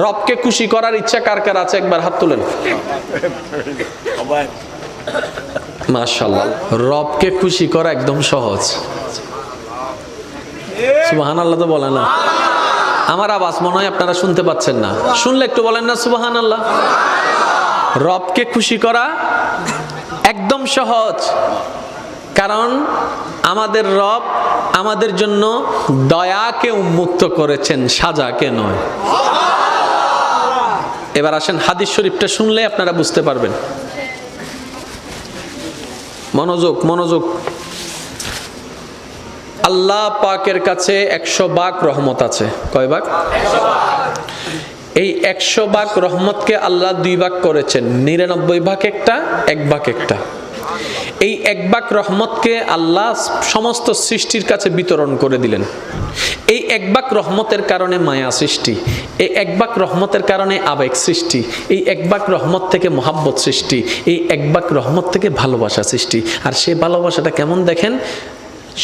রবকে খুশি করার ইচ্ছা কার কার আছে একবার হাত তুলেন। মাশাআল্লাহ, রবকে খুশি করা একদম সহজ। সুবহানাল্লাহ তো বলে না। আমার আওয়াজ মনে হয় আপনারা শুনতে পাচ্ছেন না, শুনলে একটু বলেন না সুবহানাল্লাহ। রবকে খুশি করা একদম সহজ, কারণ আমাদের রব আমাদের জন্য দয়াকে উন্মুক্ত করেছেন, সাজাকে নয়। এবার আসেন হাদিস শরীফটা শুনলে আপনারা বুঝতে পারবেন। মনোযোগ মনোযোগ। আল্লাহ পাকের কাছে 100 ভাগ রহমত আছে। কয় ভাগ? এই 100 ভাগ রহমতকে আল্লাহ 2 ভাগ করেছেন, 99 ভাগ একটা, 1 ভাগ একটা। এই 1 ভাগ রহমতকে আল্লাহ সমস্ত সৃষ্টির কাছে বিতরণ করে দিলেন। এই 1 ভাগ রহমতের কারণে মায়া সৃষ্টি, এই 1 ভাগ রহমতের কারণে আবেগ সৃষ্টি, এই 1 ভাগ রহমত থেকে মহাব্বত সৃষ্টি, এই 1 ভাগ রহমত থেকে ভালোবাসা সৃষ্টি। আর সেই ভালোবাসাটা কেমন দেখেন,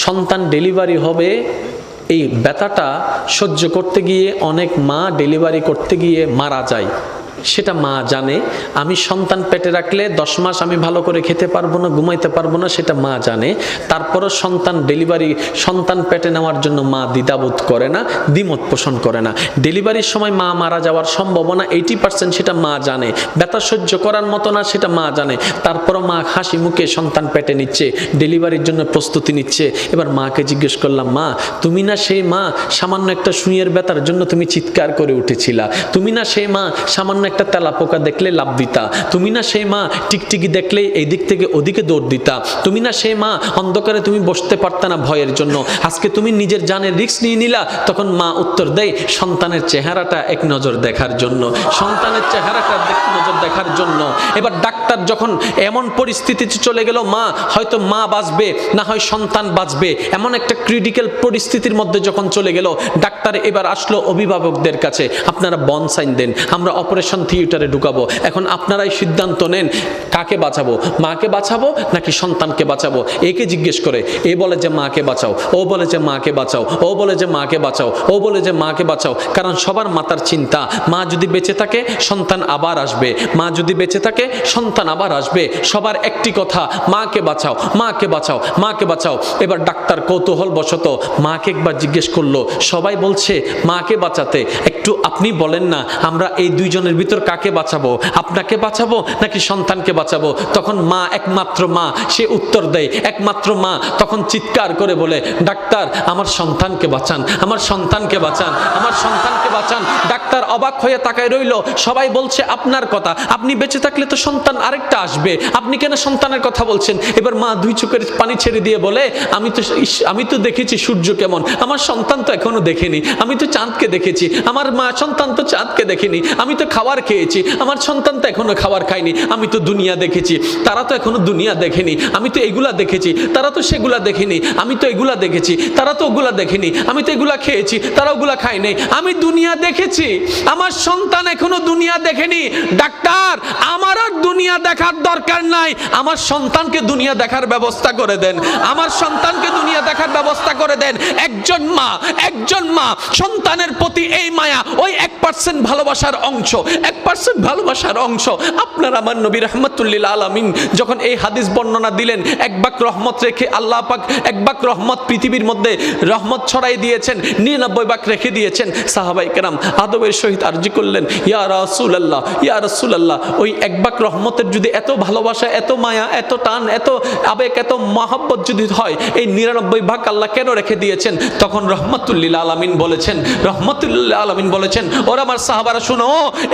সন্তান ডেলিভারি হবে, এই ব্যথাটা সহ্য করতে গিয়ে অনেক মা ডেলিভারি করতে গিয়ে মারা যায়। সেটা মা জানে। আমি সন্তান পেটে রাখলে 10 মাস আমি ভালো করে খেতে পারবো না, ঘুমাইতে পারবো না, সেটা মা জানে। তারপরও সন্তান পেটে নেওয়ার জন্য মা দ্বিধাবোধ করে না, দ্বিমত পোষণ করে না। ডেলিভারির সময় মা মারা যাওয়ার সম্ভাবনা 80%, সেটা মা জানে। ব্যথা সহ্য করার মতো না, সেটা মা জানে। তারপরও মা হাসি মুখে সন্তান পেটে নিচ্ছে, ডেলিভারির জন্য প্রস্তুতি নিচ্ছে। এবার মাকে জিজ্ঞেস করলাম, মা তুমি না সেই মা সামান্য একটা সুইয়ের ব্যথার জন্য তুমি চিৎকার করে উঠেছিলা? তুমি না সেই মা সামান্য একটা তেলাপোকা দেখলে লাভ দিতা? তুমি না সেই মা টিকটিকি দেখলে এই দিক থেকে ওদিকে দৌড় দিতা? তুমি না সেই মা অন্ধকারে তুমি বসতে পারতা না ভয়ের জন্য? আজকে তুমি নিজের জানের রিস্ক নিয়ে নিলা। তখন মা উত্তর দেয়, সন্তানের চেহারাটা এক নজর দেখার জন্য, সন্তানের চেহারাটা এক নজর দেখার জন্য। এবার ডাক্তার যখন এমন পরিস্থিতিতে চলে গেল, মা হয়তো মা বাঁচবে না হয় সন্তান বাঁচবে, এমন একটা ক্রিটিক্যাল পরিস্থিতির মধ্যে যখন চলে গেল, ডাক্তার এবার আসলো অভিভাবকদের কাছে, আপনারা বন সাইন দেন, আমরা অপারেশন থিয়েটারে ঢুকাবো। এখন আপনারাই সিদ্ধান্ত নেন, কাকে বাঁচাবো, মাকে বাঁচাবো নাকি সন্তানকে বাঁচাবো? একে জিজ্ঞেস করে, এ বলে যে মাকে বাঁচাও, ও বলে যে মাকে বাঁচাও, ও বলে যে মাকে বাঁচাও, ও বলে যে মাকে বাঁচাও। কারণ সবার মাতার চিন্তা, মা যদি বেঁচে থাকে সন্তান আবার আসবে, মা যদি বেঁচে থাকে সন্তান আবার আসবে। সবার একটি কথা, মাকে বাঁচাও, মাকে বাঁচাও, মাকে বাঁচাও। এবার ডাক্তার কৌতূহল বশত মাকে একবার জিজ্ঞেস করলো, সবাই বলছে মাকে বাঁচাতে, একটু আপনি বলেন না আমরা এই দুইজনের ভিতর কাকে বাঁচাবো, আপনাকে বাঁচাবো নাকি সন্তানকে বাঁচাবো? তখন মা, একমাত্র মা, সে উত্তর দেয়, একমাত্র মা তখন চিৎকার করে বলে, ডাক্তার আমার সন্তানকে বাঁচান, আমার সন্তানকে বাঁচান, আমার সন্তানকে বাঁচান। ডাক্তার অবাক হয়ে তাকায় রইল। সবাই বলছে আপনার কথা, আপনি বেঁচে থাকলে তো সন্তান আরেকটা আসবে, আপনি কেন সন্তানের কথা বলছেন? এবার মা 2 চোখের পানি ছেড়ে দিয়ে বলে, আমি তো দেখেছি সূর্য কেমন, আমার সন্তান তো এখনো দেখেনি। আমি তো চাঁদকে দেখেছি, আমার মা সন্তান তো চাঁদকে দেখেনি। আমি তো খাবার খেয়েছি, আমার সন্তান তো এখনো খাবার খায়নি। আমি তো দুনিয়া দেখেছি, তারা তো এখনো দুনিয়া দেখেনি। আমি তো এগুলা দেখেছি, তারা তো সেগুলা দেখেনি। আমি তো এগুলা দেখেছি, তারা তো ওগুলা দেখেনি। আমি তো এগুলা খেয়েছি, তারা ওগুলা খায় নাই। আমি দুনিয়া দেখেছি, আমার সন্তান এখনো দুনিয়া দেখেনি। ডাক্তার আমার আর দুনিয়া দেখার দরকার নাই, আমার সন্তানকে দুনিয়া দেখার ব্যবস্থা করে দেন, আমার সন্তানকে দুনিয়া দেখার ব্যবস্থা করে দেন। একজন মা সন্তানের প্রতি এই মায়া, ওই 1% ভালোবাসার অংশ, 1% ভালোবাসার অংশ। আপনার আমার নবী রাহমাতুল্লিল আলামিন যখন এই হাদিস বর্ণনা দিলেন, 1 ভাগ রহমত রেখে আল্লাহ পাক 1 ভাগ রহমত পৃথিবীর মধ্যে রহমত ছড়াই দিয়েছেন, 99 ভাগ রেখে দিয়েছেন। সাহাবায়ে কেরাম আদবের সহিত আরজি করলেন, ইয়া রাসূলুল্লাহ, ইয়া রাসূলুল্লাহ, ওই 1 ভাগ রহমতের যদি এত ভালোবাসা, এত মায়া, এত টান, এত আবেগ, এত মহব্বত যদি হয়, এই 99 ভাগ আল্লাহ কেন রেখে দিয়েছেন? তখন রহমাতুল্লিল আলামিন বলেছেন, ওরা আমার সাহাবারা শুনো,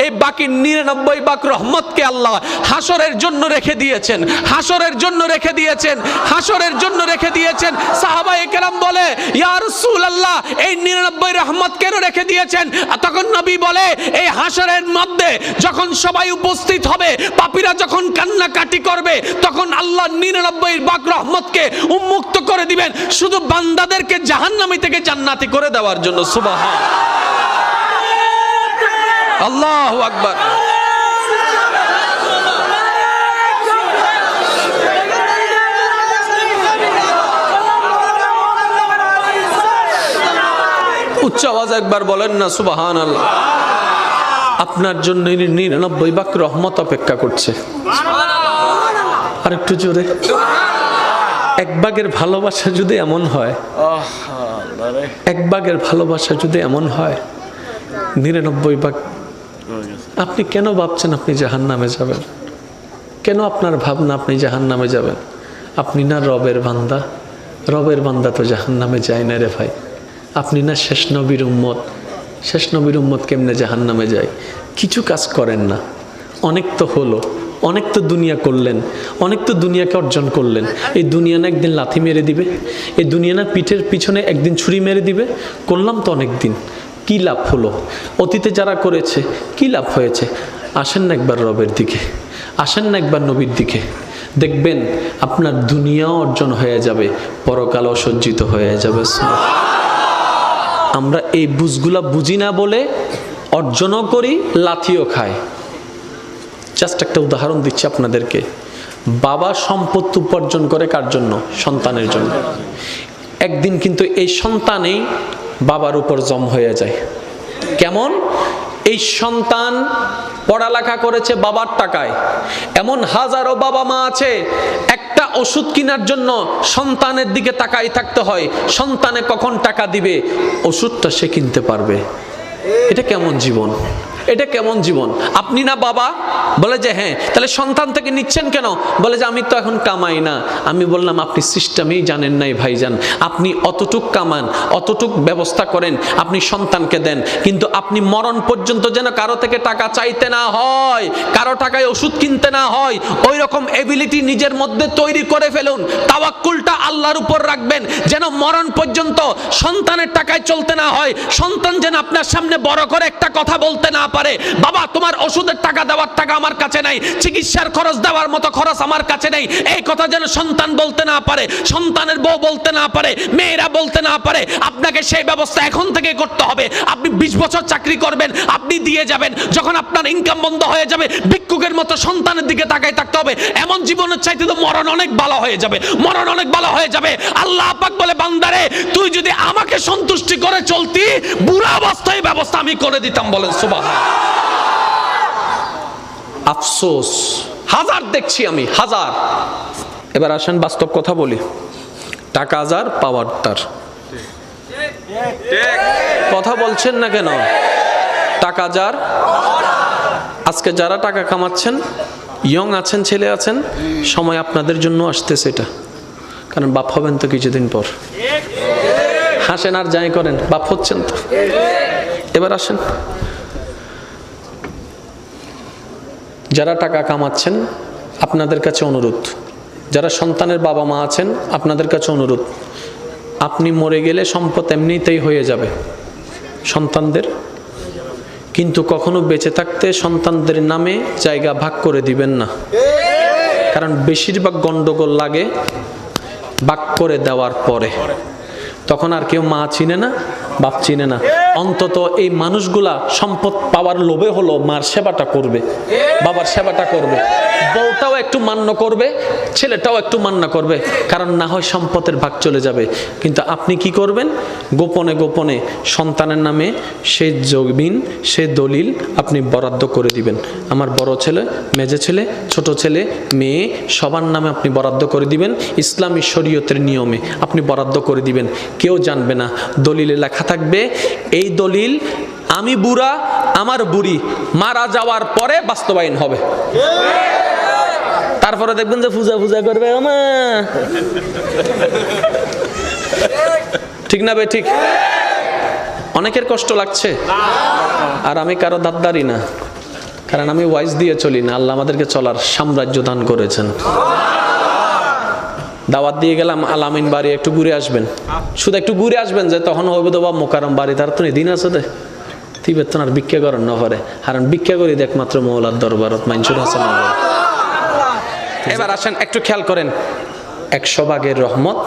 এই বাকি 99 ভাগ রহমতকে আল্লাহ হাসরের জন্য রেখে দিয়েছেন, হাসরের জন্য রেখে দিয়েছেন, হাসরের জন্য রেখে দিয়েছেন। সাহাবায়ে কেরাম বলে, ইয়া রাসূলুল্লাহ, এই 99 রহমত কেন রেখে দিয়েছেন? তখন নবী বলে, এই হাসরের মধ্যে যখন সবাই উপস্থিত হবে, পাপীরা যখন কান্নাকাটি করবে, তখন আল্লাহ 99 ভাগ রহমতকে উন্মুক্ত করে দিবেন শুধু বান্দাদেরকে জাহান্নামী থেকে জান্নাতি করে দেওয়ার জন্য। সুবহান আল্লাহু আকবার। উচ্চ আওয়াজ একবার বলেন না সুবহানাল্লাহ। আপনার জন্য 99 ভাগ রহমত অপেক্ষা করছে। আর একটু জোরে, 1 ভাগের ভালোবাসা যদি এমন হয়, 1 ভাগের ভালোবাসা যদি এমন হয়, 99 ভাগ আপনি কেন ভাবছেন আপনি জাহান্নামে যাবেন? কেন আপনার ভাবনা আপনি জাহান্নামে যাবেন? আপনি না রবের বান্দা? রবের বান্দা তো জাহান্নামে যায় না রে ভাই। আপনি না শেষ নবীর উম্মত? শেষ নবীর উম্মত কেমনে জাহান্নামে যায়? কিছু কাজ করেন না, অনেক তো হলো, অনেক তো দুনিয়া করলেন, অনেক তো দুনিয়াকে অর্জন করলেন। এই দুনিয়া না একদিন লাথি মেরে দিবে, এই দুনিয়া না পিঠের পিছনে একদিন ছুরি মেরে দিবে। করলাম তো অনেক দিন, কী লাভ হলো? অতীতে যারা করেছে কী লাভ হয়েছে? আসেন না একবার রবের দিকে, আসেন না একবার নবীর দিকে, দেখবেন আপনার দুনিয়াও অর্জন হয়ে যাবে, পরকালও সজ্জিত হয়ে যাবে। আমরা এই বুঝগুলা বুঝি না বলে অর্জনও করি, লাথিও খাই। জাস্ট একটা উদাহরণ দিচ্ছি আপনাদেরকে। বাবা সম্পত্তি উপার্জন করে কার জন্য? সন্তানের জন্য। একদিন কিন্তু এই সন্তানেই বাবার উপর জম হয়ে যায়। কেমন? এই সন্তান পড়ালেখা করেছে বাবার টাকায়। এমন হাজারো বাবা মা আছে, একটা ওষুধ কেনার জন্য সন্তানের দিকে তাকাই থাকতে হয়, সন্তানে কখন টাকা দিবে, ওষুধটা সে কিনতে পারবে। এটা কেমন জীবন? এটা কেমন জীবন? আপনি না বাবা? বলে যে হ্যাঁ। তাহলে সন্তান থেকে নিচ্ছেন কেন? বলে যে আমি তো এখন কামাই না। আমি বললাম আপনি সিস্টেমেই জানেন নাই ভাইজান। আপনি অতটুক কামান, অতটুক ব্যবস্থা করেন, আপনি সন্তানকে দেন, কিন্তু আপনি মরণ পর্যন্ত যেন কারো থেকে টাকা চাইতে না হয়, কারো টাকায় ওষুধ কিনতে না হয়, ওই রকম এবিলিটি নিজের মধ্যে তৈরি করে ফেলুন। তাওয়াক্কুলটা আল্লাহর উপর রাখবেন, যেন মরণ পর্যন্ত সন্তানের টাকায় চলতে না হয়। সন্তান যেন আপনার সামনে বড় করে একটা কথা বলতে না পারে, বাবা তোমার ওষুধের টাকা দেওয়ার টাকা আমার কাছে নাই, চিকিৎসার খরচ দেওয়ার মতো খরচ আমার কাছে নেই, এই কথা যেন সন্তান বলতে না পারে, সন্তানের বউ বলতে না পারে, মেয়েরা বলতে না পারে। আপনাকে সেই ব্যবস্থা এখন থেকে করতে হবে। আপনি 20 বছর চাকরি করবেন, আপনি দিয়ে যাবেন, যখন আপনার ইনকাম বন্ধ হয়ে যাবে ভিক্ষুকের মতো সন্তানের দিকে তাকাই থাকতে হবে। এমন জীবনের চাইতে তো মরণ অনেক ভালো হয়ে যাবে, মরণ অনেক ভালো হয়ে যাবে। আল্লাহ পাক বলে বান্দারে তুই যদি আমাকে সন্তুষ্টি করে চলতি, বুড়া অবস্থায় ব্যবস্থা আমি করে দিতাম। বলেন সুবহান। আফসোস হাজার দেখছি আমি, হাজার। এবার আসেন বাস্তব কথা বলি। টাকা যার, পাওয়ার তার। কথা বলছেন না কেন? টাকা যার। আজকে যারা টাকা কামাচ্ছেন, ইয়ং আছেন, ছেলে আছেন, সময় আপনাদের জন্য আসতেছে এটা। কারণ বাপ হবেন তো কিছুদিন পর। হাসেন আর যাই করেন, বাপ হচ্ছেন তো। এবার আসেন, যারা টাকা কামাচ্ছেন আপনাদের কাছে অনুরোধ, যারা সন্তানের বাবা মা আছেন আপনাদের কাছে অনুরোধ, আপনি মরে গেলে সম্পদ এমনিতেই হয়ে যাবে সন্তানদের, কিন্তু কখনো বেঁচে থাকতে সন্তানদের নামে জায়গা ভাগ করে দিবেন না। কারণ বেশিরভাগ গন্ডগোল লাগে ভাগ করে দেওয়ার পরে। তখন আর কেউ মা চিনে না, বাপ চিনে না। অন্তত এই মানুষগুলা সম্পদ পাওয়ার লোভে হলো মার সেবাটা করবে, বাবার সেবাটা করবে, বউটাও একটু মান্য করবে, ছেলেটাও একটু মান্য করবে। কারণ না হয় সম্পদের ভাগ চলে যাবে। কিন্তু আপনি কি করবেন? গোপনে গোপনে সন্তানের নামে সেই জমিন, সে দলিল আপনি বরাদ্দ করে দিবেন। আমার বড় ছেলে, মেজে ছেলে, ছোট ছেলে, মেয়ে সবার নামে আপনি বরাদ্দ করে দিবেন। ইসলামী শরীয়তের নিয়মে আপনি বরাদ্দ করে দিবেন। কেউ জানবে না। দলিলে লেখা থাকবে এই দলিল আমি বুড়া, আমার বুড়ি মারা যাওয়ার পরে বাস্তবায়ন হবে। তারপরে দেখবেন যে পূজা পূজা করবে আমা। ঠিক না বে? ঠিক। অনেকের কষ্ট লাগছে, আর আমি কারো দাদদারি না, কারণ আমি ওয়াইজ দিয়ে চলি না। আল্লাহ আমাদেরকে চলার সাম্রাজ্য দান করেছেন। দাওয়াত দিয়ে গেলাম আলামিন বাড়ি, একটু ঘুরে আসবেন, শুধু একটু ঘুরে আসবেন, যে তখন হবে তো বা মোকারম বাড়ি, তার তো দিন আছে দে তিবের তো আর ভিক্ষা করেন না পারে, কারণ ভিক্ষা করি একমাত্র মৌলার দরবারত মাইনসুর হাসান। এবার আসেন একটু খেয়াল করেন, 100 ভাগের রহমত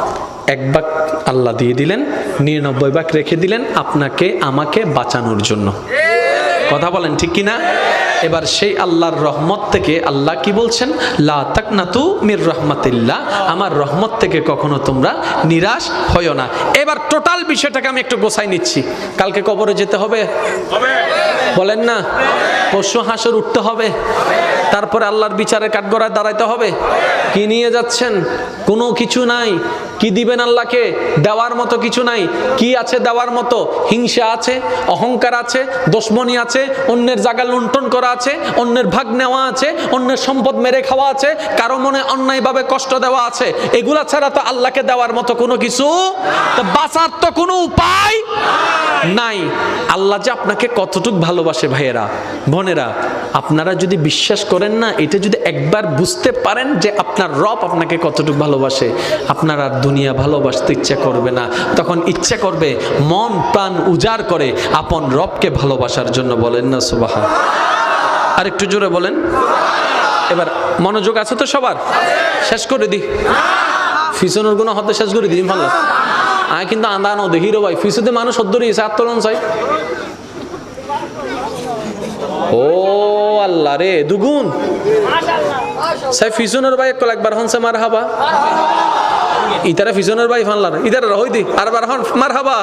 1 ভাগ আল্লাহ দিয়ে দিলেন, 99 ভাগ রেখে দিলেন আপনাকে আমাকে বাঁচানোর জন্য। কথা বলেন ঠিক কিনা? এবার সেই আল্লাহর রহমত থেকে আল্লাহ কি বলছেন? লা তাকনাতু মির রাহমাতিল্লাহ, আমার রহমত থেকে কখনো তোমরা নিরাশ হয়ো না। এবার টোটাল বিষয়টাকে আমি একটু গোছাই নিচ্ছি। কালকে কবরে যেতে হবে, বলেন না? পরশু হাসর উঠতে হবে, তারপরে আল্লাহর বিচারের কাঠগড়ায় দাঁড়াইতে হবে। কি নিয়ে যাচ্ছেন? কোনো কিছু নাই। কি দিবেন আল্লাহকে? দেওয়ার মতো কিছু নাই। কি আছে দেওয়ার মতো? হিংসা আছে, অহংকার আছে, দুশমনি আছে, অন্যের জায়গা লুণ্ঠন করা আছে, অন্যের ভাগ নেওয়া আছে, অন্যের সম্পদ মেরে খাওয়া আছে, কারো মনে অন্যায়ভাবে কষ্ট দেওয়া আছে। এগুলা ছাড়া তো আল্লাহকে দেওয়ার মতো কোনো কিছু, তো বাঁচার তো কোনো উপায় নাই। আল্লাহ যে আপনাকে কতটুকু ভালোবাসে ভাইয়েরা বোনেরা, আপনারা যদি বিশ্বাস করেন না, এটা যদি একবার বুঝতে পারেন যে আপনার রব আপনাকে কতটুকু ভালোবাসে, আপনার আর দুনিয়া ভালোবাসতে ইচ্ছা করবে না। তখন ইচ্ছা করবে মন প্রাণ উজাড় করে আপন রবকে ভালোবাসার জন্য। বলেন না সুবহান? আর একটু জোরে বলেন। এবার মনোযোগ আছে তো সবার? শেষ করে দি ফিসনের গুণ হতে শেষ করে দিই ভালো। আয় কিন্তু আন্দানো দেখিরো ভাই, ফিসুতে মানুষ সদ্দরি আত্মলন চাই। ও আল্লাহ রে, দুগুণ সাই ফিসনের ভাই একবার হনসে মার হাবা। ইতারা ফিসনের ভাই ফানলার ইতারা রহই দি আর বার হন মার হাবা।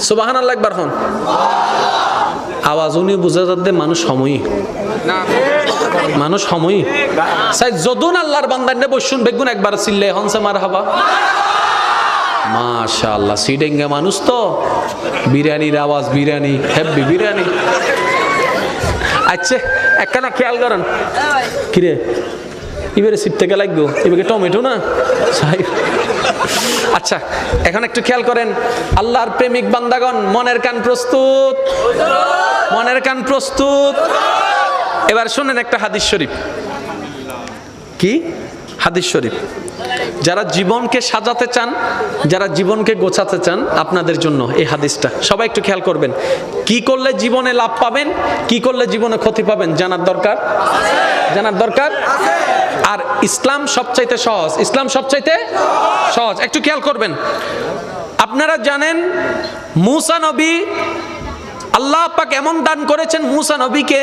সুবহানাল্লাহ একবার হন। আওয়াজ উনি বুঝা যাচ্ছে মানুষ সময়ই, মানুষ সময়ই সাই যদুন আল্লাহর বান্দানে বসুন বেগুন একবার চিল্লে হনসে মার হাবা। মাশাআল্লাহ, সিডেঙ্গা মানুষ তো। বিরিয়ানির আওয়াজ, বিরিয়ানি, হেভি বিরিয়ানি। আচ্ছা একখানা খেয়াল করেন। কিরে এবারে সিপ থেকে লাগবো, এবারে টমেটো না। আচ্ছা এখন একটু খেয়াল করেন, আল্লাহর প্রেমিক বান্দাগণ, মনের কান প্রস্তুত? মনের কান প্রস্তুত? এবার শুনেন একটা হাদিস শরীফ। কি হাদিস শরীফ? যারা জীবনকে সাজাতে চান, যারা জীবনকে গোছাতে চান, আপনাদের জন্য এই হাদিসটা। সবাই একটু খেয়াল করবেন। কি করলে জীবনে লাভ পাবেন, কি করলে জীবনে ক্ষতি পাবেন জানার দরকার, জানার দরকার। আর ইসলাম সবচাইতে সহজ, ইসলাম সবচাইতে সহজ। একটু খেয়াল করবেন। আপনারা জানেন মুসা নবী, আল্লাহ পাক এমন দান করেছেন মুসা নবীকে,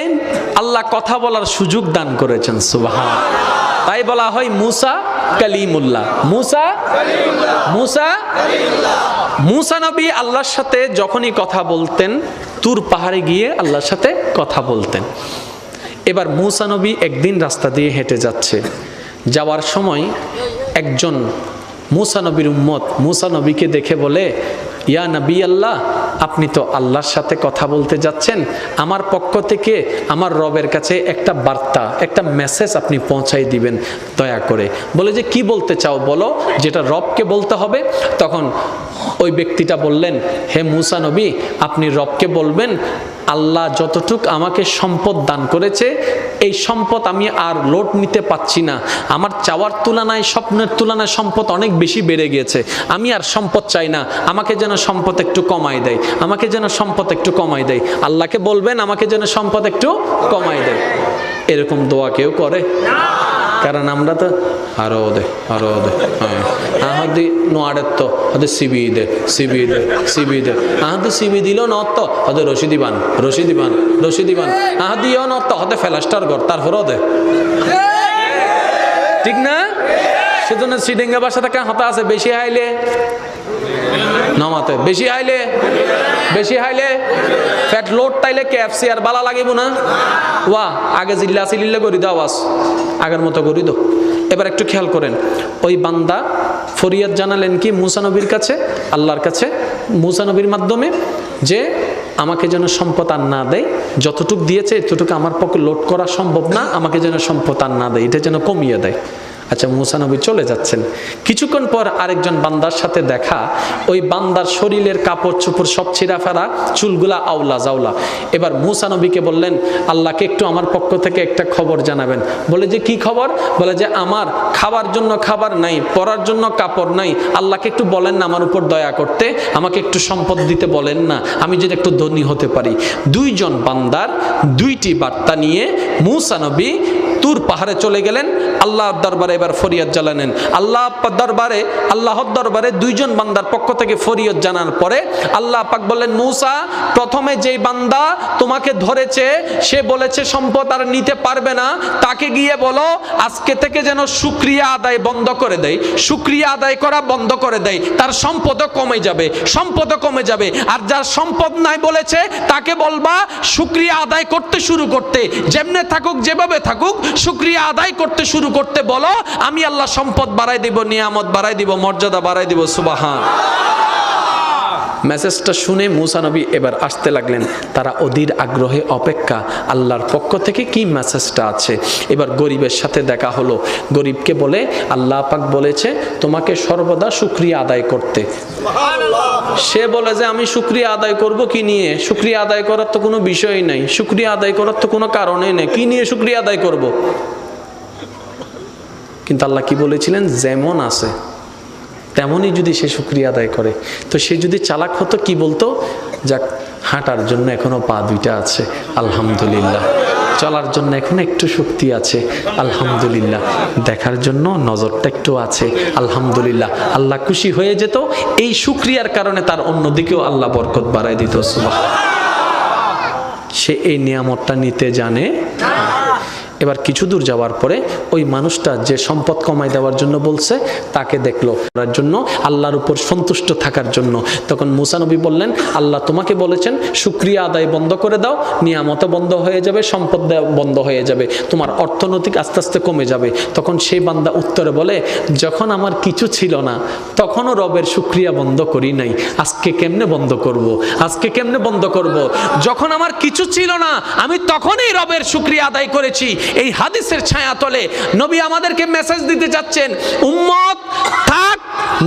আল্লাহ কথা বলার সুযোগ দান করেছেন। সুবহানাল্লাহ। তাই বলা হয় মুসা কালিমুল্লাহ। মুসা মুসা মুসা নবী আল্লাহর সাথে যখনই কথা বলতেন, তুর পাহাড়ে গিয়ে আল্লাহর সাথে কথা বলতেন। এবার মুসা নবী একদিন রাস্তা দিয়ে হেঁটে যাচ্ছে, যাওয়ার সময় একজন মুসা নবীর উম্মত মুসা নবীকে দেখে বলে, ইয়া নবী আল্লাহ, আপনি তো আল্লাহর সাথে কথা বলতে যাচ্ছেন, আমার পক্ষ থেকে আমার রবের কাছে একটা বার্তা, একটা মেসেজ আপনি পৌঁছাই দিবেন দয়া করে। বলে যে কি বলতে চাও বলো, যেটা রবকে বলতে হবে। তখন ওই ব্যক্তিটা বললেন, হে মুসা নবী, আপনি রবকে বলবেন আল্লাহ যতটুক আমাকে সম্পদ দান করেছে, এই সম্পদ আমি আর লোড নিতে পাচ্ছি না। আমার চাওয়ার তুলনায়, স্বপ্নের তুলনায় সম্পদ অনেক বেশি বেড়ে গিয়েছে। আমি আর সম্পদ চাই না, আমাকে যেন সম্পদ একটু কমাই দেয়, আমাকে যেন সম্পদ একটু কমাই দেয়। আল্লাহকে বলবেন আমাকে যেন সম্পদ একটু কমাই দেয়। এরকম দোয়া কেউ করে? কারণ আমরা তো আরো দে আরো দে, আহাদি নোয়ারের তো ওদের সিবি দে সিবি দে সিবি দে, আহাদি সিবি দিল নত ওদের রশিদি বান রশিদি বান রশিদি বান, আহাদিও নত হতে ফেলাস্টার ঘর, তারপরও দে। ঠিক না? সেজন্য সিডেঙ্গা বাসা থেকে হতা আছে, বেশি হাইলে নমাতে, বেশি হাইলে, বেশি হাইলে ফ্যাট লোড তাইলে কেএফসি আর বালা লাগিব না। ওয়া আগে জিল্লা সিলিল্লা করি দাও, আওয়াজ আগের মতো করি দো। এবার একটু খেয়াল করেন, ওই বান্দা ফরিয়াদ জানালেন কি মুসা নবীর কাছে, আল্লাহর কাছে মুসা নবীর মাধ্যমে, যে আমাকে যেন সম্পদ আর না দেয়, যতটুক দিয়েছে এতটুকু আমার পক্ষে লোড করা সম্ভব না, আমাকে যেন সম্পদ আর না দেয়, এটা যেন কমিয়ে দেয়। আচ্ছা মুসা নবী চলে যাচ্ছেন, কিছুক্ষণ পর আরেকজন বান্দার সাথে দেখা। ওই বান্দার শরীরের কাপড় চোপড় সব ছিঁড়া ফেরা, চুলগুলা আওলা জাওলা। এবার মুসা নবীকে বললেন, আল্লাহকে একটু আমার পক্ষ থেকে একটা খবর জানাবেন। বলে যে কি খবর? বলে যে আমার খাবার জন্য খাবার নাই, পরার জন্য কাপড় নাই, আল্লাহকে একটু বলেন না আমার উপর দয়া করতে, আমাকে একটু সম্পদ দিতে বলেন না, আমি যদি একটু ধনী হতে পারি। দুইজন বান্দার দুইটি বার্তা নিয়ে মুসা নবী তুর পাহাড়ে চলে গেলেন, আল্লাহর দরবারে এবার ফরিয়াদ জানালেন। আল্লাহর দরবারে দুইজন বান্দার পক্ষ থেকে ফরিয়াদ জানার পরে আল্লাহ পাক বললেন, মূসা, প্রথমে যেই বান্দা তোমাকে ধরেছে সে বলেছে সম্পদ আর নিতে পারবে না, তাকে গিয়ে বলো আজকে থেকে যেন শুকরিয়া আদায় বন্ধ করে দেয়, শুকরিয়া আদায় করা বন্ধ করে দেয়, তার সম্পদও কমে যাবে। আর যার সম্পদ নাই বলেছে তাকে বলবা শুকরিয়া আদায় করতে শুরু করতে, যেমনে থাকুক যেভাবে থাকুক শুকরিয়া আদায় করতে শুরু করতে বলো, আমি আল্লাহ সম্পদ বাড়াই দিব, নিয়ামত বাড়াই দিব, মর্যাদা বাড়াই দিব। সুবহান। মেসেজটা শুনে মুসা নবী এবার আসতে লাগলেন। তারা অধীর আগ্রহে অপেক্ষা আল্লাহর পক্ষ থেকে কি মেসেজটা আছে। এবার গরিবের সাথে দেখা হলো। গরিবকে বলে, আল্লাহ পাক বলেছে তোমাকে সর্বদা শুকরিয়া আদায় করতে। সে বলে যে আমি শুকরিয়া আদায় করব কি নিয়ে? শুকরিয়া আদায় করার তো কোনো বিষয়ই নাই, শুকরিয়া আদায় করার তো কোনো কারণই নেই, কি নিয়ে শুকরিয়া আদায় করব? কিন্তু আল্লাহ কি বলেছিলেন, যেমন আছে তেমনই যদি সে শুকরিয়া আদায় করে। তো সে যদি চালাক হতো কি বলতো, যাক হাঁটার জন্য এখনো পা দুইটা আছে আলহামদুলিল্লাহ, চলার জন্য এখন একটু শক্তি আছে আলহামদুলিল্লাহ, দেখার জন্য নজরটা একটু আছে আলহামদুলিল্লাহ। আল্লাহ খুশি হয়ে যেত, এই শুকরিয়ার কারণে তার অন্যদিকেও আল্লাহ বরকত বাড়ায় দিত। সুবহানাল্লাহ। সে এই নিয়ামতটা নিতে জানে। এবার কিছু দূর যাওয়ার পরে ওই মানুষটা যে সম্পদ কমাই দেওয়ার জন্য বলছে তাকে দেখলো, করার জন্য আল্লাহর উপর সন্তুষ্ট থাকার জন্য। তখন মুসা নবী বললেন, আল্লাহ তোমাকে বলেছেন শুকরিয়া আদায় বন্ধ করে দাও, নিয়ামত বন্ধ হয়ে যাবে, সম্পদ বন্ধ হয়ে যাবে, তোমার অর্থনৈতিক আস্তে আস্তে কমে যাবে। তখন সেই বান্দা উত্তরে বলে, যখন আমার কিছু ছিল না তখনও রবের শুকরিয়া বন্ধ করি নাই, আজকে কেমনে বন্ধ করব? যখন আমার কিছু ছিল না আমি তখনই রবের শুকরিয়া আদায় করেছি। এই হাদিসের ছায়া তলে নবী আমাদেরকে মেসেজ দিতে যাচ্ছেন, উম্মত থাক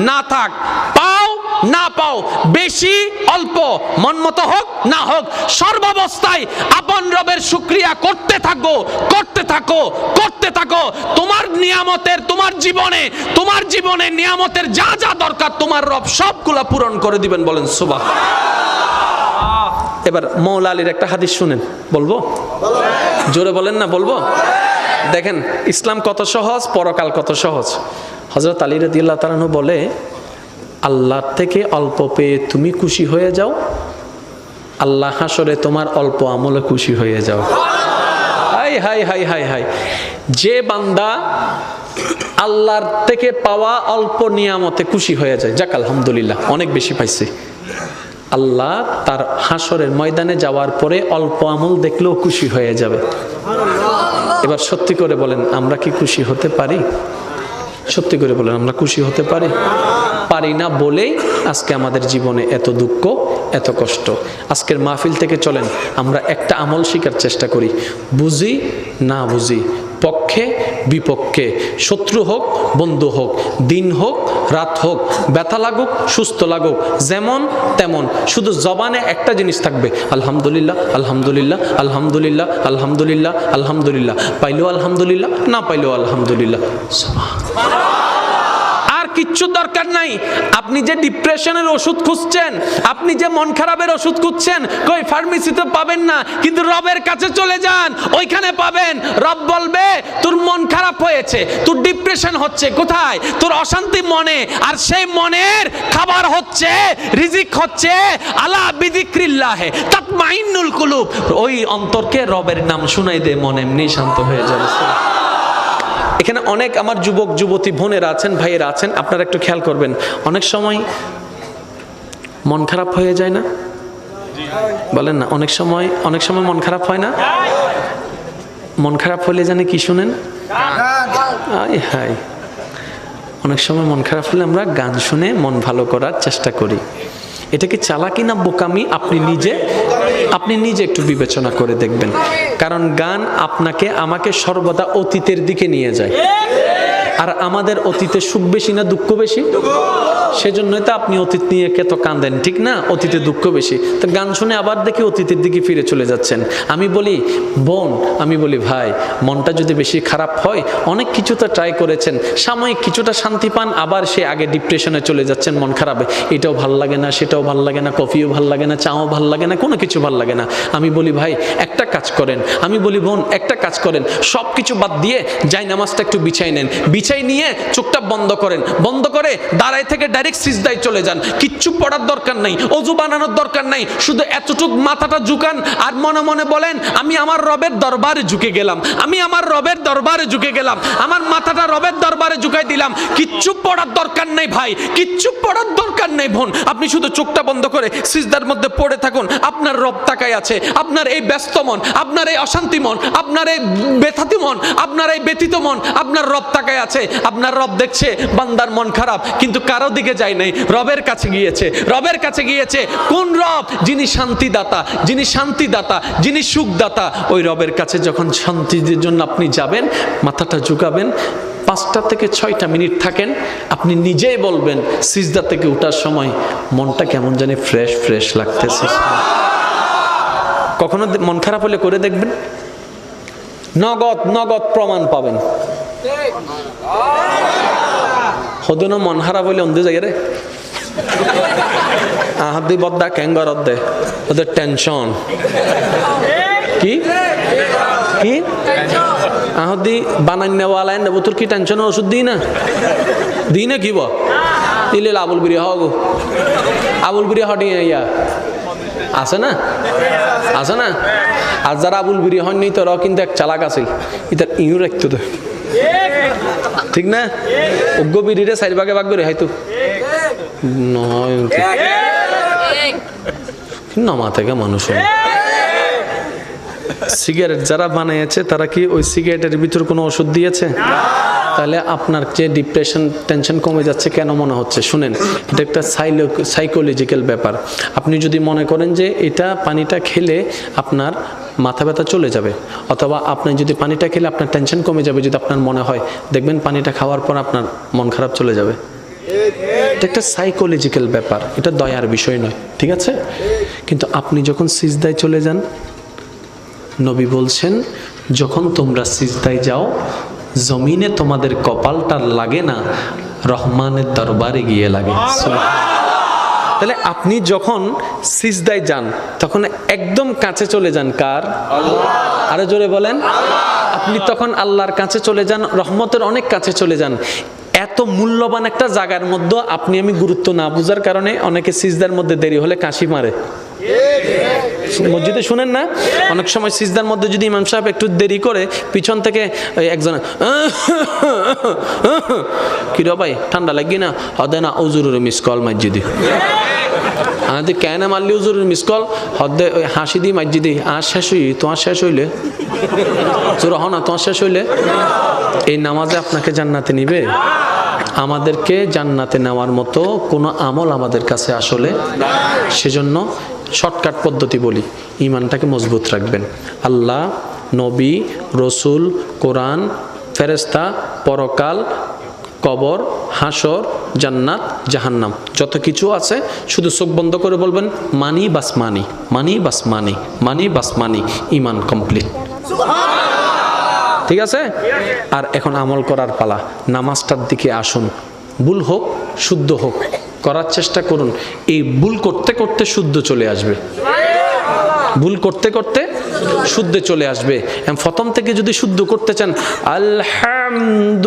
না থাক, পাও না পাও, বেশি অল্প, মন মতো হোক না হোক, সর্বাবস্থায় আপন রবের শুকরিয়া করতে থাকো। তোমার নিয়ামতের, তোমার জীবনে নিয়ামতের যা যা দরকার তোমার রব সবগুলা পূরণ করে দিবেন। বলেন সুবহানাল্লাহ। এবার মৌলা আলীর একটা হাদিস শুনেন, বলবো? জোরে বলেন না, বলবো? দেখেন ইসলাম কত সহজ, পরকাল কত সহজ। হযরত আলী রাদিয়াল্লাহু তাআলা আনহু বলে, আল্লাহর থেকে অল্প পেয়ে তুমি খুশি হয়ে যাও, আল্লাহ হাসরে তোমার অল্প আমলে খুশি হয়ে যাও। High high high high high. যে বান্দা আল্লাহর থেকে পাওয়া অল্প নিয়ামতে খুশি হয়ে যায়, যাক আলহামদুলিল্লাহ অনেক বেশি পাইছে, আল্লাহ তার হাসরের ময়দানে যাওয়ার পরে অল্প আমল দেখলেও খুশি হয়ে যাবে। এবার সত্যি করে বলেন, আমরা কি খুশি হতে পারি? সত্যি করে বলেন, আমরা খুশি হতে পারি? পারি না বলেই আজকে আমাদের জীবনে এত দুঃখ, এত কষ্ট। আজকের মাহফিল থেকে চলেন আমরা একটা আমল শিখার চেষ্টা করি, বুঝি না বুঝি, পক্ষে বিপক্ষে, শত্রু হোক বন্ধু হোক, দিন হোক রাত হোক, ব্যথা লাগুক সুস্থ লাগুক, যেমন তেমন, শুধু জবানে একটা জিনিস থাকবে, আলহামদুলিল্লাহ আলহামদুলিল্লাহ আলহামদুলিল্লাহ আলহামদুলিল্লাহ আলহামদুলিল্লাহ, পাইলেও আলহামদুলিল্লাহ, না পাইলেও আলহামদুলিল্লাহ। কিচ্ছু দরকার নাই। আপনি যে ডিপ্রেশনের ওষুধ খুঁজছেন, আপনি যে মন খারাপের ওষুধ খুঁজছেন, কই ফার্মেসিতে পাবেন না, কিন্তু রবের কাছে চলে যান, ওইখানে পাবেন। রব বলবে তোর মন খারাপ হয়েছে, তোর ডিপ্রেশন হচ্ছে, কোথায়? তোর অশান্তি মনে, আর সেই মনের খাবার হচ্ছে, রিজিক হচ্ছে আলা বিযিক্রিল্লাহ তাতমাইন্নুল কুলুব। ওই অন্তরকে রবের নাম শুনাই দে, মন এমনি শান্ত হয়ে যাবে। এখানে অনেক আমার যুবক যুবতী বোনেরা আছেন, ভাইয়েরা আছেন, আপনারা একটু খেয়াল করবেন, অনেক সময় মন খারাপ হয়ে যায় না? বলেন না, অনেক সময় মন খারাপ হয় না? মন খারাপ হলে জানে কি শুনেন? হাই, অনেক সময় মন খারাপ হলে আমরা গান শুনে মন ভালো করার চেষ্টা করি। এটা কি চালাকি না বোকামি? আপনি নিজে একটু বিবেচনা করে দেখবেন। কারণ গান আপনাকে আমাকে সর্বদা অতীতের দিকে নিয়ে যায়। আর আমাদের অতীতে সুখ বেশি না দুঃখ বেশি? সেজন্যই তো আপনি অতীত নিয়ে কত কাঁদেন, ঠিক না? অতীতে দুঃখ বেশি। তো গান শুনে আবার দেখি অতীতের দিকে ফিরে চলে যাচ্ছেন। আমি বলি বোন, আমি বলি ভাই, মনটা যদি বেশি খারাপ হয়, অনেক কিছু তো ট্রাই করেছেন, সাময়িক কিছুটা শান্তি পান, আবার সে আগে ডিপ্রেশনে চলে যাচ্ছেন, মন খারাপ, এটাও ভাল লাগে না, সেটাও ভাল লাগে না, কফিও ভাল লাগে না, চাও ভাল লাগে না, কোনো কিছু ভাল লাগে না। আমি বলি ভাই একটা কাজ করেন, আমি বলি বোন একটা কাজ করেন, সব কিছু বাদ দিয়ে যাই নামাজটা একটু বিছাই নেন, বিছাই নিয়ে চোখটা বন্ধ করেন, বন্ধ করে দাঁড়ায় থেকে ডাইরেক্ট সিজদায় চলে যান। কিচ্ছু পড়ার দরকার নাই, অজু বানানোর দরকার নাই, শুধু এতটুক মাথাটা ঝুকান আর মনে মনে বলেন আমি আমার রবের দরবারে ঝুঁকে গেলাম, আমি আমার রবের দরবারে ঝুঁকে গেলাম, আমার মাথাটা রবের দরবারে ঝুঁকাই দিলাম। কিচ্ছু পড়ার দরকার নেই ভাই, কিচ্ছু পড়ার দরকার নেই বোন, আপনি শুধু চোখটা বন্ধ করে সিজদার মধ্যে পড়ে থাকুন। আপনার রব তাকায় আছে, আপনার এই ব্যস্ত মন, আপনার এই অশান্তি মন, আপনার এই ব্যথাতি মন, আপনার এই ব্যথিত মন, আপনার রব তাকায় আছে। আপনার রব দেখছে বান্দার মন খারাপ, কিন্তু কারো দিকে যায় নাই, রবের কাছে গিয়েছে, রবের কাছে গিয়েছে। কোন রব? যিনি শান্তিদাতা, যিনি শান্তিদাতা, যিনি সুখদাতা। ওই রবের কাছে যখন শান্তির জন্য আপনি যাবেন, মাথাটা ঝুঁকাবেন, 5টা থেকে 6টা মিনিট থাকেন, আপনি নিজেই বলবেন সিজদা থেকে ওঠার সময় মনটা কেমন জানি ফ্রেশ ফ্রেশ লাগতেছে। কখনো মন খারাপ হলে করে দেখবেন, নগদ নগদ প্রমাণ পাবেন। হদন মন খারাপ হইলে অন্ধে যায় রে, আহাদি বদ্দা ক্যাঙ্গর দে, ওদের টেনশন কি কি আহদি বানাই নেওয়ালাইন দেবো, তোর কি টেনশনের ওষুধ দিই না কি দিলে আবুল বিরি হওয়া গো, আবুল বিরি হটি ইয়া আছে না, আছে না? আর যারা আবুল বিরি হননি তোরাও কিন্তু এক চালাক আছে, ইতার ইউ রাখতো তো, ঠিক না? অজ্ঞ বিরিরে 4 ভাগে ভাগ করে হয়তো নয় নমা থেকে মানুষ। সিগারেট যারা বানিয়েছে তারা কি ওই সিগারেটের ভিতর কোনো ওষুধ দিয়েছে? তাহলে আপনার যে ডিপ্রেশন টেনশন কমে যাচ্ছে কেন মনে হচ্ছে? শুনেন, এটা একটা সাইকোলজিক্যাল ব্যাপার। আপনি যদি মনে করেন যে এটা পানিটা খেলে আপনার মাথা ব্যথা চলে যাবে, অথবা আপনি যদি পানিটা খেলে আপনার টেনশন কমে যাবে, যদি আপনার মনে হয়, দেখবেন পানিটা খাওয়ার পর আপনার মন খারাপ চলে যাবে। এটা একটা সাইকোলজিক্যাল ব্যাপার, এটা দয়ার বিষয় নয়, ঠিক আছে? কিন্তু আপনি যখন সিজদায় চলে যান, নবী বলছেন যখন তোমরা সিজদায় যাও, জমিনে তোমাদের কপালটা লাগে না, রহমানের দরবারে গিয়ে লাগে। তাহলে আপনি যখন সিজদায় যান তখন একদম কাছে চলে যান কার? আরো জোরে বলেন। আপনি তখন আল্লাহর কাছে চলে যান, রহমতের অনেক কাছে চলে যান। এত মূল্যবান একটা জায়গার মধ্যে আপনি আমি গুরুত্ব না বুঝার কারণে অনেকে সিজদার মধ্যে দেরি হলে কাশি মারে। মসজিদে শুনেন না, অনেক সময় সিজদার মধ্যে যদি ইমাম সাহেব একটু দেরি করে, পিছন থেকে একজন কিরো ভাই ঠান্ডা লাগি না, হদে না উজুরের মিস কল মসজিদে, আমাদের কেন মারলি উজুরের মিস কল, হদে ওই হাসি দি মসজিদে, আর শেষ হই তোমার শেষ হইলে জোর হ না, তোমার শেষ হইলে এই নামাজে আপনাকে জান্নাতে নিবে? আমাদেরকে জান্নাতে নেওয়ার মতো কোনো আমল আমাদের কাছে আসলে, সেজন্য শর্টকাট পদ্ধতি বলি, ঈমানটাকে মজবুত রাখবেন। আল্লাহ, নবী, রসুল, কোরআন, ফেরেশতা, পরকাল, কবর, হাসর, জান্নাত, জাহান্নাম, যত কিছু আছে শুধু চোখ বন্ধ করে বলবেন মানি বাস মানি, মানি বাস মানি, মানি বাস মানি, ঈমান কমপ্লিট। ঠিক আছে? আর এখন আমল করার পালা। নামাজটার দিকে আসুন, ভুল হোক শুদ্ধ হোক করার চেষ্টা করুন। এই ভুল করতে করতে শুদ্ধ চলে আসবে, ভুল করতে করতে শুদ্ধ চলে আসবে। প্রথম থেকে যদি শুদ্ধ করতে চান, আলহামদুলিল্লাহ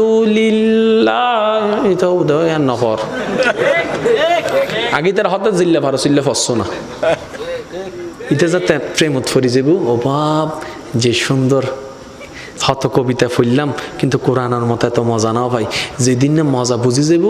এটাও নফর আগে তার হঠাৎ জিল্লা ভারো চিল্লা ফসছো না, এটা যাতে প্রেমত ফরি যাবো। ও বাপ যে সুন্দর হত কবিতা ফুললাম, কিন্তু কোরআনের মতো এত মজা না ভাই। যেদিন না মজা বুঝি যাব,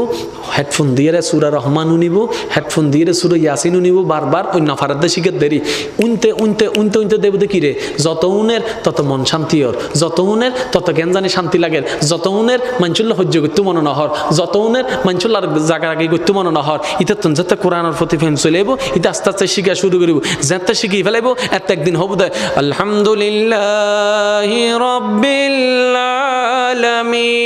হেডফোন দিয়ে সুরা রহমানও নিব, হেডফোন দিয়ে সুরা ইয়াসিনও নিব, বারবার ওই নাফারাদ্দে শিখে দেরি উনতে উনতে উনতে উনতে দেব দেখি রে, যত উনের তত মন শান্তি হর, যত উনের তত জ্ঞান জানি শান্তি লাগে, যত উনের মানচুল্লা সহ্য করতে মনে নহর, যত উনের মানচুল্লার জায়গা আগে করতে মনে নহর। ইতে তো যাতে কোরআনের প্রতি ফেম চলে যাবো, ইতে আস্তে আস্তে শিখা শুরু করিব, যাতে শিখি ফেলাইব, এত একদিন হব দেয় আলহামদুলিল্লাহ রব রাব্বিল আলামিন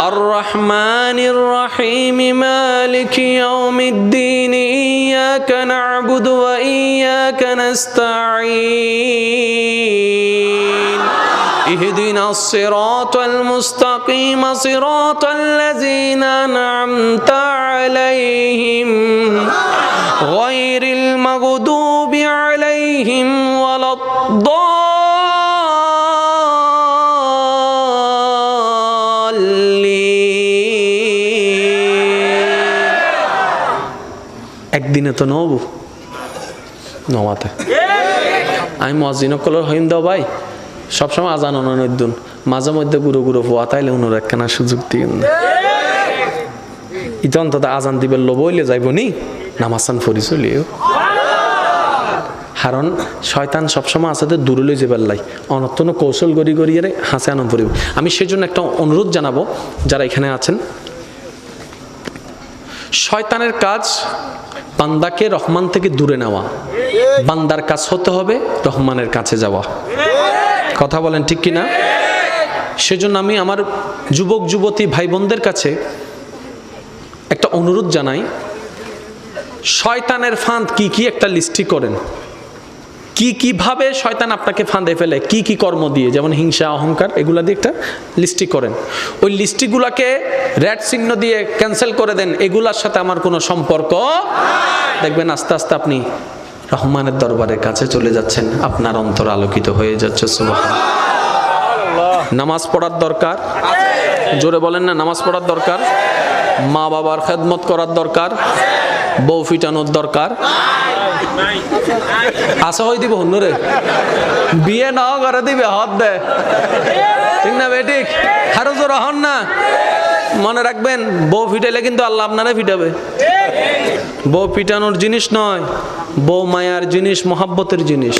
আর রহমানির রহিম মালিকি ইয়াউমিদ্দিন ইয়াকা না'বুদু ওয়া ইয়াকা নাস্তাঈন ইহদিনাস সিরাতাল মুস্তাকিম সিরাতাল লাযীনা আন'আমতা আলাইহিম গায়রিল মাগদুবি আলাইহিম ওয়ালাদ-দাল্লিন। একদিনে তো নবু নমাতে আমি মসজিদ কলর হইম দাও ভাই সবসময় আজান অননুদ্দুন মাঝে মধ্যে গুরু গুরু হওয়া তাইলে উনোর একখানা সুযোগ দিন ইতো অন্তত আজান দিবের লোভ হইলে যাইব নি নামাজান ফরি চলিও কারণ শয়তান সবসময় আছে দূরে লই যাবার লাই অনর্থন কৌশল গড়ি গড়িয়ে হাসে আনন্দ পড়িব। আমি সেজন্য একটা অনুরোধ জানাবো যারা এখানে আছেন, শয়তানের কাজ বান্দাকে রহমান থেকে দূরে নেওয়া, বান্দার কাজ হতে হবে রহমানের কাছে যাওয়া। কথা বলেন ঠিক কিনা? সেজন্য আমি আমার যুবক যুবতী ভাই বোনদের কাছে একটা অনুরোধ জানাই, শয়তানের ফাঁদ কি কি একটা লিস্টি করেন, কি কিভাবে শয়তান আপনাকে ফাঁদে ফেলে, কি কি কর্ম দিয়ে, যেমন হিংসা অহংকার এগুলা দিয়ে একটা লিস্টি করেন। ওই লিস্টিগুলাকে রেড চিহ্ন দিয়ে ক্যান্সেল করে দেন, এগুলার সাথে আমার কোনো সম্পর্ক। দেখবেন আস্তে আস্তে আপনি রহমানের দরবারের কাছে চলে যাচ্ছেন, আপনার অন্তর আলোকিত হয়ে যাচ্ছে। সুবহানাল্লাহ। নামাজ পড়ার দরকার, জোরে বলেন না, নামাজ পড়ার দরকার, মা বাবার খেদমত করার দরকার, বউ ফিটানোর দরকার। আশা হয়ে দিব হুন্নরে বিয়ে নাও করে দিবে হদ দে, ঠিক না বেঠিক? আরো জোর হন না। মনে রাখবেন বউ ফিটাইলে কিন্তু আল্লাহ আপনারা ফিটাবে। বউ পিটানোর জিনিস নয়, বউ মায়ার জিনিস, মহাব্বতের জিনিস।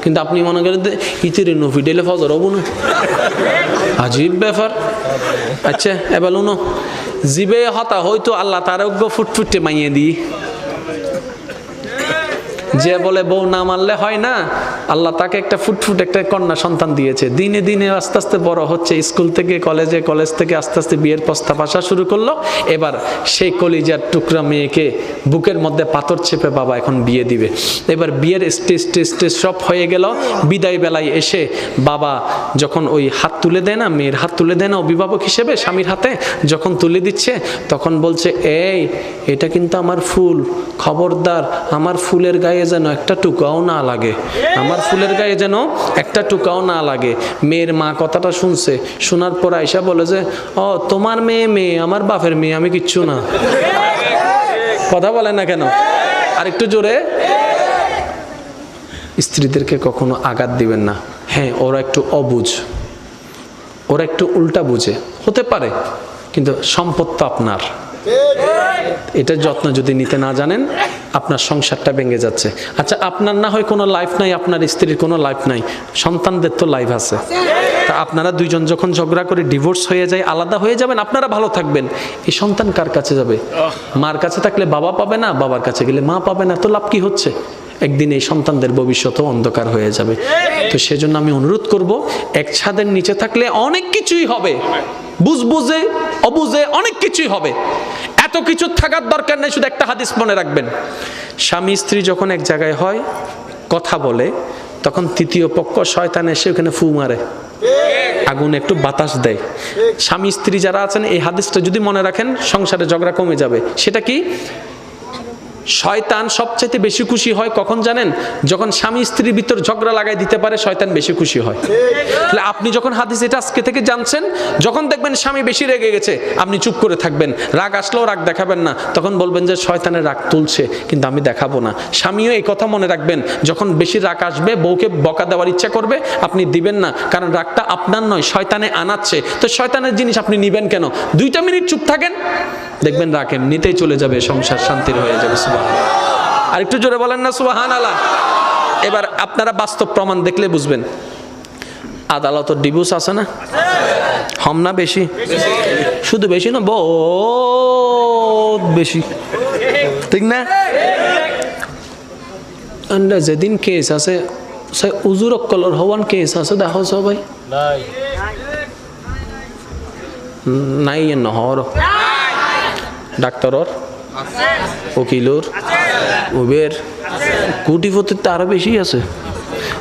কিন্তু আপনি মনে করেন ইতিরে নো ফিটাইলে ফজর হবো না, আজীব ব্যাপার। আচ্ছা এবার উনো জিবে হতা হয়তো আল্লাহ তার ফুটফুটে মাইয়ে দিই, যে বলে বউ না মানলে হয় না, আল্লাহ তাকে একটা ফুটফুট একটা কন্যা সন্তান দিয়েছে। দিনে দিনে আস্তে আস্তে বড় হচ্ছে, স্কুল থেকে কলেজে, কলেজ থেকে আস্তে আস্তে বিয়ের প্রস্তাব আসা শুরু করলো। এবার সেই কলিজার টুকরা মেয়েকে বুকের মধ্যে পাথর চেপে বাবা এখন বিয়ে দিবে। এবার বিয়ের স্টেজ সব হয়ে গেল। বিদায় বেলায় এসে বাবা যখন ওই হাত তুলে দেয় না, মেয়ের হাত তুলে দেয় না অভিভাবক হিসেবে স্বামীর হাতে, যখন তুলে দিচ্ছে তখন বলছে, এটা কিন্তু আমার ফুল, খবরদার আমার ফুলের গায়ে যেন একটা টুকাও না লাগে, আমার ফুলের গায়ে যেন একটা টুকাও না লাগে। মেয়ের মা কথাটা শুনছে, শোনার পর আয়সা বলে যে, ও তোমার মেয়ে মেয়ে, আমার বাপের মেয়ে, আমি কিচ্ছু না। কথা বলে না কেন? আর একটু জোরে। স্ত্রীদেরকে কখনো আঘাত দিবেন না। হ্যাঁ ওরা একটু অবুঝ, ওরা একটু উল্টা বুঝে হতে পারে, কিন্তু সম্পদ তো আপনার। এটা যত্ন যদি নিতে না জানেন, আপনার সংসারটা ভেঙে যাচ্ছে। আচ্ছা আপনার না হয় কোনো লাইফ নাই, আপনার স্ত্রীর কোনো লাইফ নাই, সন্তানদের তো লাইফ আছে। তা আপনারা দুইজন যখন ঝগড়া করে ডিভোর্স হয়ে যায়, আলাদা হয়ে যাবেন, আপনারা ভালো থাকবেন, এই সন্তান কার কাছে যাবে? মার কাছে থাকলে বাবা পাবে না, বাবার কাছে গেলে মা পাবে না, তো লাভ কি হচ্ছে? একদিন এই সন্তানদের ভবিষ্যৎও অন্ধকার হয়ে যাবে। তো সেজন্য আমি অনুরোধ করব, এক ছাদের নিচে থাকলে অনেক কিছুই হবে, বুঝে অবুঝে অনেক কিছুই হবে। এত কিছু থাকার দরকার নেই। শুধু একটা হাদিস মনে রাখবেন, স্বামী স্ত্রী যখন এক জায়গায় হয় কথা বলে, তখন তৃতীয় পক্ষ শয়তান এসে ওখানে ফু মারে, আগুন একটু বাতাস দেয়। স্বামী স্ত্রী যারা আছেন এই হাদিসটা যদি মনে রাখেন, সংসারে ঝগড়া কমে যাবে। সেটা কি? শয়তান সবচেয়ে বেশি খুশি হয় কখন জানেন? যখন স্বামী স্ত্রীর ভিতর ঝগড়া লাগাই দিতে পারে, শয়তান বেশি খুশি হয়। তাহলে আপনি যখন হাদিস এটা আজকে থেকে জানছেন, যখন দেখবেন স্বামী বেশি রেগে গেছে, আপনি চুপ করে থাকবেন। রাগ আসলেও রাগ দেখাবেন না, তখন বলবেন যে শয়তানের রাগ তুলছে, কিন্তু আমি দেখাবো না। স্বামীও এই কথা মনে রাখবেন, যখন বেশি রাগ আসবে, বউকে বকা দেওয়ার ইচ্ছা করবে, আপনি দিবেন না, কারণ রাগটা আপনার নয়, শয়তানে আনাচ্ছে। তো শয়তানের জিনিস আপনি নিবেন কেন? 2 মিনিট চুপ থাকেন, দেখবেন রাগ এমনিতেই চলে যাবে, সংসার শান্তির হয়ে যাবে। সুবহানাল্লাহ। আর একটু জোরে বলেন না সুবহানাল্লাহ। এবার আপনারা বাস্তব প্রমাণ দেখলে বুঝবেন। আদালতের ডিভোর্স আছে না? কম না বেশি? শুধু বেশি না, বহুত বেশি, ঠিক না? আন্ডা যেদিন কেস আছে সে উজুর কলর হওয়ান কেস আছে দেখো সবাই নাই নহর ডাক্তারর উকিলর উবের কোটিপতির তো আরো বেশি আছে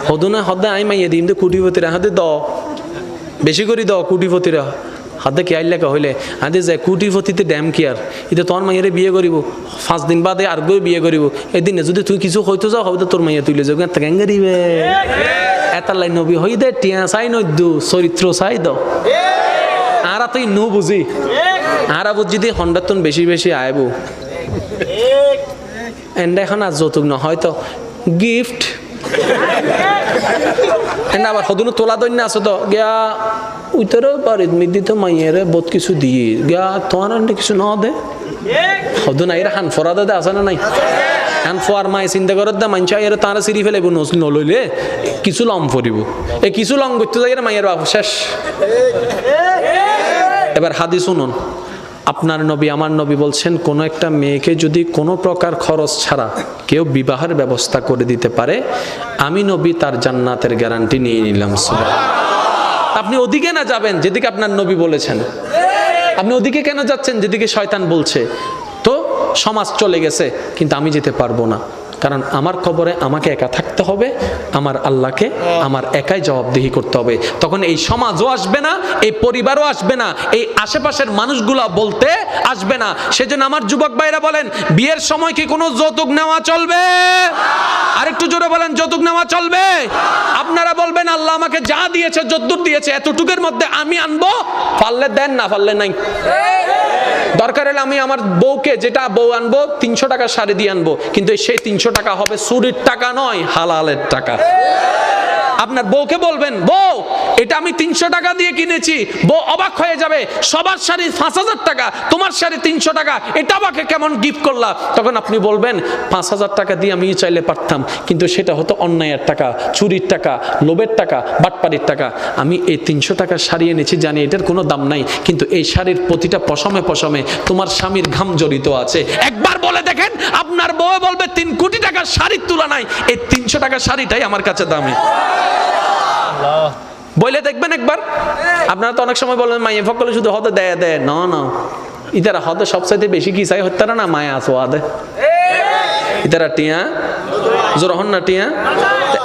হদনা হদা আই মাইয়া দিম তো কোটিপতিরা হাতে দ বেশি করে দ কোটিপতিরা হাতে কে আইলে হইলে হাতে যায় কোটিপতিতে ড্যাম কেয়ার এটা তোর মাইয়ারে বিয়ে করিব 5 দিন বাদে আর গই বিয়ে করিব এদিনে যদি তুই কিছু হইতো যাও হয়তো তোর মাইয়া তুইলে যাও কেন কেন গরিবে এতার লাইন নবী হই দে টিয়া চাই নদ্দু চরিত্র চাই দ আর তুই নু বুঝি আর বুঝি দি হন্ডাতন বেশি বেশি আইব এন্ড এখন আর যৌতুক না হয়তো গিফট এন্ড আবার হদুনো তোলা দৈন্য আছে তো গিয়া উইতরে বাড়ির মিদি তো মাইয়েরে বহুত কিছু দিয়ে গিয়া তোমার কিছু ন দে হদু নাই হান ফরা দে আছে না নাই হান ফোয়ার মাই চিন্তা করার দে মানছে এর তারা সিঁড়ি ফেলাইব নলইলে কিছু লম ফরিব এই কিছু লম করতে যাই মাইয়ের বাবু শেষ এবার হাদিস শুনুন আপনার নবী আমার নবী বলছেন কোন একটা মেয়েকে যদি কোনো প্রকার খরচ ছাড়া কেউ বিবাহের ব্যবস্থা করে দিতে পারে আমি নবী তার জান্নাতের গ্যারান্টি নিয়ে নিলাম সুবহানাল্লাহ আপনি ওদিকে না যাবেন যেদিকে আপনার নবী বলেছেন আপনি ওদিকে কেন যাচ্ছেন যেদিকে শয়তান বলছে তো সমাজ চলে গেছে কিন্তু আমি যেতে পারবো না কারণ আমার কবরে আমাকে একা থাকতে হবে আমার আল্লাহকে আমার একাই জবাবদিহি করতে হবে তখন এই সমাজও আসবে না এই পরিবারও আসবে না এই আশেপাশের মানুষগুলা বলতে আসবে না সেজন্য আমার যুবক ভাইরা বলেন বিয়ের সময় কি কোনো যৌতুক নেওয়া চলবে আরেকটু জোরে বলেন যৌতুক নেওয়া চলবে আপনারা বলবেন আল্লাহ আমাকে যা দিয়েছে যদ্দুর দিয়েছে এতটুকুর মধ্যে আমি আনবো পারলে দেন না পারলে নাই দরকার হলে আমি আমার বউকে যেটা বউ আনবো 300 টাকা শাড়ি দিয়ে আনবো কিন্তু সেই 300 টাকা হবে চুরির টাকা নয় হালালের টাকা আপনার বউকে বলবেন বউ এটা আমি 300 টাকা দিয়ে কিনেছি বউ অবাক হয়ে যাবে সবার শাড়ি 5000 টাকা তোমার শাড়ি 300 টাকা এটা আমাকে কেমন গিফট করলা তখন আপনি বলবেন 5000 টাকা দিয়ে আমি চাইলে পারতাম কিন্তু সেটা হতো অন্যায়ের টাকা চুরির টাকা লোভের টাকা বাটপাড়ির টাকা আমি এই 300 টাকা শাড়ি এনেছি জানি এটার কোনো দাম নাই কিন্তু এই শাড়ির প্রতিটা পশমে পশমে তোমার স্বামীর ঘাম জড়িত আছে একবার বলে দেখেন আপনার বউ বলবে 3 কোটি টাকার শাড়ির তুলনায় এই 300 টাকার শাড়িটাই আমার কাছে দামি বলে দেখবেন একবার আপনারা তো অনেক সময় বলেন মাইয়া ফকলে শুধু হতে দেয় দেয় না না ইতারা হতে সবচাইতে বেশি কি চাই হত্যারা না মায়া আসো আদে ইতারা টিয়া জোর হন না টিয়া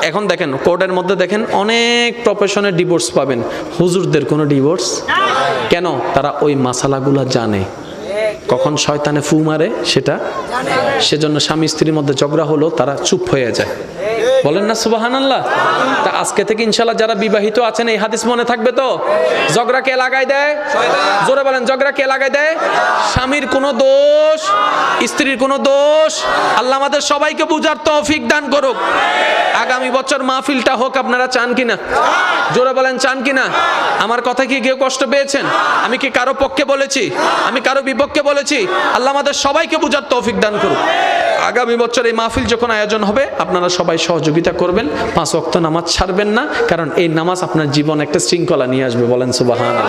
এখন দেখেন কোর্টের মধ্যে দেখেন অনেক প্রফেশনের ডিভোর্স পাবেন হুজুরদের কোনো ডিভোর্স কেন তারা ওই মাসালাগুলা জানে কখন শয়তানে ফু মারে সেটা সেজন্য স্বামী স্ত্রীর মধ্যে ঝগড়া হলো তারা চুপ হয়ে যায় বলেন না সুবহানাল্লাহ তা আজকে থেকে ইনশাআল্লাহ যারা বিবাহিত আছেন এই হাদিস মনে থাকবে তো ঝগড়া কে লাগাই দেয় শয়তান জোরে বলেন ঝগড়া কে লাগাই দেয় স্বামীর কোনো দোষ স্ত্রীর কোনো দোষ আল্লাহ আমাদের সবাইকে বুঝার তৌফিক দান করুক আগামী বছর মাহফিলটা হোক আপনারা চান কিনা জোরে বলেন চান কিনা আমার কথা কি কেউ কষ্ট পেয়েছেন আমি কি কারো পক্ষে বলেছি আমি কারো বিপক্ষে বলেছি আল্লাহ আমাদের সবাইকে বুঝার তৌফিক দান করুক আগামী বছর এই মাহফিল যখন আয়োজন হবে আপনারা সবাই সহযোগিতা করবেন 5 ওয়াক্ত নামাজ ছাড়বেন না কারণ এই নামাজ আপনার জীবন একটা শৃঙ্খলা নিয়ে আসবে বলেন সুবহানাল্লাহ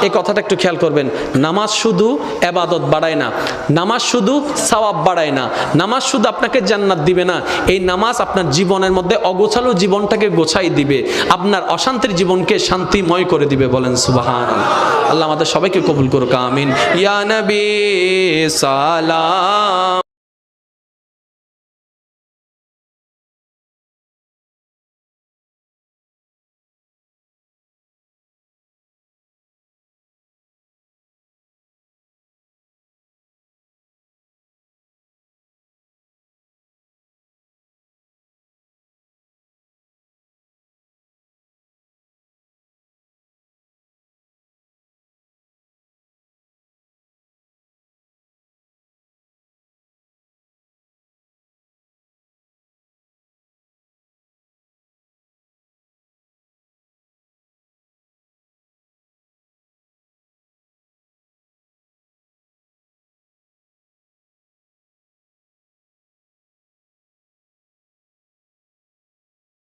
এই কথাটা একটু খেয়াল করবেন নামাজ শুধু ইবাদত বাড়ায় না নামাজ শুধু সওয়াব বাড়ায় না নামাজ শুধু আপনাকে জান্নাত দিবে না এই নামাজ আপনার জীবনের মধ্যে অগোছালো জীবনটাকে গোছাই দিবে আপনার অশান্তির জীবনকে শান্তিময় করে দিবে বলেন সুবহানাল্লাহ আল্লাহ আমাদের সবাইকে কবুল করুক আমিন ইয়া নবী সালাম